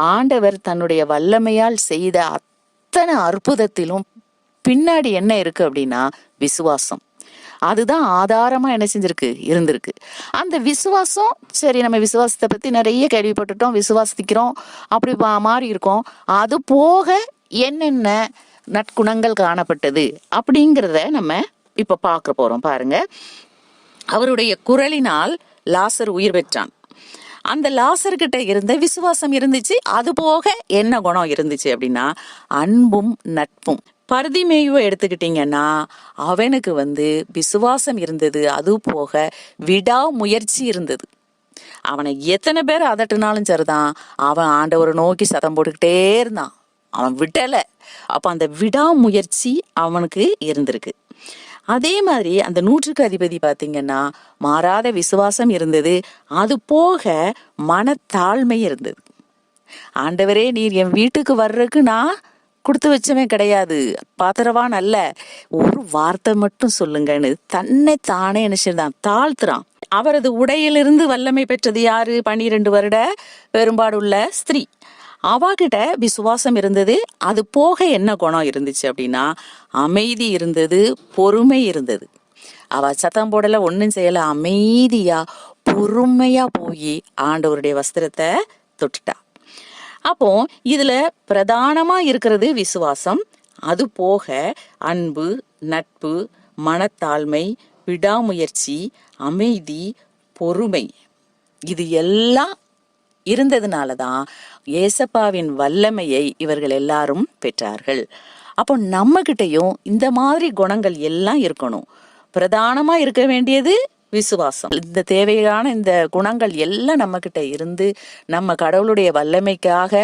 ஆண்டவர் தன்னுடைய வல்லமையால் செய்த அத்தனை அற்புதத்திலும் பின்னாடி என்ன இருக்கு அப்படின்னா விசுவாசம். அதுதான் ஆதாரமா என்ன செஞ்சிருக்கு, இருந்திருக்கு. அந்த விசுவாசம், சரி நம்ம விசுவாசத்தை பத்தி நிறைய கேள்விப்பட்டுட்டோம், விசுவாசிக்கிறோம், அப்படி மாறி இருக்கோம். அது போக என்னென்ன நற்குணங்கள் காணப்பட்டது அப்படிங்கிறத நம்ம இப்ப பார்க்க போறோம். பாருங்க, அவருடைய குரலினால் லாசர் உயிர் பெற்றான். அந்த லாசர்கிட்ட இருந்த விசுவாசம் இருந்துச்சு. அது போக என்ன குணம் இருந்துச்சு அப்படின்னா அன்பும் நட்பும். பர்திமேயுவை எடுத்துக்கிட்டீங்கன்னா அவனுக்கு விசுவாசம் இருந்தது, அது போக விடாமுயற்சி இருந்தது. அவனை எத்தனை பேர் அதட்டுனாலும் சரிதான், அவன் ஆண்டவரை நோக்கி சத்தம் போட்டுக்கிட்டே இருந்தான், அவன் விட்டல. அப்ப அந்த விடாமுயற்சி அவனுக்கு இருந்திருக்கு. அதே மாதிரி அந்த 100க்கு அதிபதி பாத்தீங்கன்னா மாறாத விசுவாசம் இருந்தது, அது போக மனத்தாழ்மை இருந்தது. ஆண்டவரே, நீர் என் வீட்டுக்கு வர்றதுக்கு நான் கொடுத்து வச்சவன் கிடையாது, பாத்திரவான் அல்ல, ஒரு வார்த்தை மட்டும் சொல்லுங்கன்னு தன்னை தானே என்ன செய்தான், தாழ்த்துறான். அவரது உடையிலிருந்து வல்லமை பெற்றது யாரு? 12 வருட பெரும்பாடுள்ள ஸ்திரீ. அவகிட்ட விசுவாசம் இருந்தது. அது போக என்ன குணம் இருந்துச்சு அப்படின்னா அமைதி இருந்தது, பொறுமை இருந்தது. அவ சத்தம் போடல, ஒன்னும் செய்யல, அமைதியா பொறுமையா போய் ஆண்டவருடைய வஸ்திரத்தை தொட்டுட்டா. அப்போ இதுல பிரதானமா இருக்கிறது விசுவாசம், அது போக அன்பு, நட்பு, மனத்தாழ்மை, விடாமுயற்சி, அமைதி, பொறுமை. இது எல்லாம் இருந்ததுனாலதான் ஏசப்பாவின் வல்லமையை இவர்கள் எல்லாரும் பெற்றார்கள். அப்போ நம்ம கிட்டையும் இந்த மாதிரி குணங்கள் எல்லாம் இருக்கணும். பிரதானமா இருக்க வேண்டியது விசுவாசம். இந்த தேவையான இந்த குணங்கள் எல்லாம் நம்ம கிட்ட இருந்து நம்ம கடவுளுடைய வல்லமைக்காக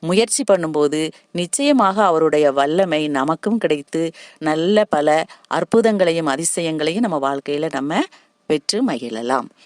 முயற்சி பண்ணும்போது நிச்சயமாக அவருடைய வல்லமை நமக்கும் கிடைத்து நல்ல பல அற்புதங்களையும் அதிசயங்களையும் நம்ம வாழ்க்கையில நம்ம பெற்று மகிழலாம்.